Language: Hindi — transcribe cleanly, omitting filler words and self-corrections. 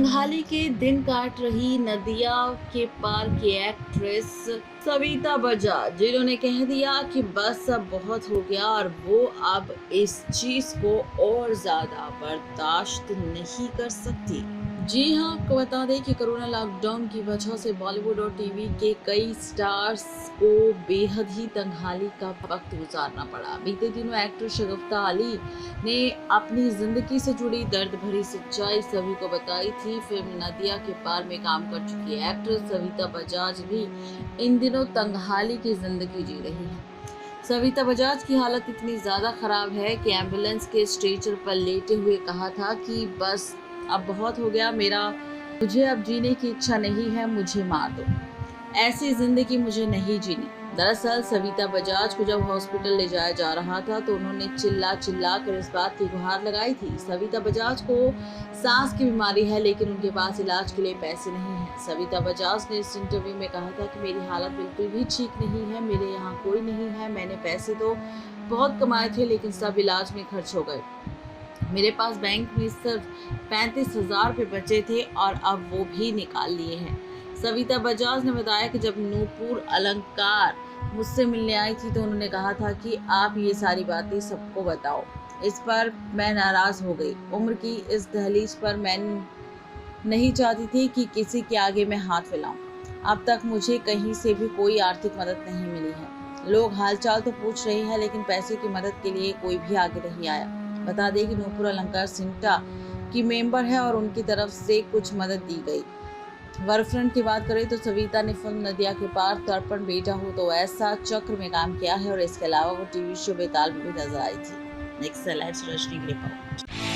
तंगहाली के दिन काट रही नदिया के पार की एक्ट्रेस सविता बजाज, जिन्होंने कह दिया कि बस अब बहुत हो गया और वो अब इस चीज को और ज्यादा बर्दाश्त नहीं कर सकती। जी हाँ, आपको बता दें कि कोरोना लॉकडाउन की वजह से बॉलीवुड और टीवी के कई स्टार्स को बेहद ही तंगहाली का वक्त गुजारना पड़ा। बीते दिनों एक्टर शगुफ्ता आली ने अपनी जिंदगी से जुड़ी दर्द भरी सच्चाई सभी को बताई थी। फिल्म नदिया के पार में काम कर चुकी एक्ट्रेस सविता बजाज भी इन दिनों तंगहाली की जिंदगी जी रही है। सविता बजाज की हालत इतनी ज्यादा खराब है कि एम्बुलेंस के स्ट्रेचर पर लेटे हुए कहा था कि बस अब बहुत हो गया, मुझे अब जीने की इच्छा नहीं है, मुझे मार दो, ऐसी जिंदगी मुझे नहीं जीनी। दरअसल सविता बजाज को जब हॉस्पिटल ले जाया जा रहा था तो उन्होंने चिल्ला चिल्ला कर इस बात की गुहार लगाई थी। सविता बजाज को सांस की बीमारी है लेकिन उनके पास इलाज के लिए पैसे नहीं है। सविता बजाज ने इस इंटरव्यू में कहा था कि मेरी हालत बिल्कुल भी ठीक नहीं है, मेरे यहाँ कोई नहीं है, मैंने पैसे तो बहुत कमाए थे लेकिन सब इलाज में खर्च हो गए। मेरे पास बैंक में सिर्फ 35,000 रुपये बचे थे और अब वो भी निकाल लिए हैं। सविता बजाज ने बताया कि जब नूपुर अलंकार मुझसे मिलने आई थी तो उन्होंने कहा था कि आप ये सारी बातें सबको बताओ। इस पर मैं नाराज हो गई। उम्र की इस दहलीज पर मैं नहीं चाहती थी कि किसी के आगे मैं हाथ फैलाऊं। अब तक मुझे कहीं से भी कोई आर्थिक मदद नहीं मिली है। लोग हालचाल तो पूछ रहे हैं लेकिन पैसे की मदद के लिए कोई भी आगे नहीं आया। बता दें कि नूपुर अलंकार सिंटा की मेंबर है और उनकी तरफ से कुछ मदद दी गई। वर्कफ्रंट की बात करें तो सविता ने फिल्म नदिया के पार, तर्पण, बेटा हो तो ऐसा, चक्र में काम किया है और इसके अलावा वो टीवी शो बेताल में भी नजर आई थी। नेक्स्ट रजनी की रिपोर्ट।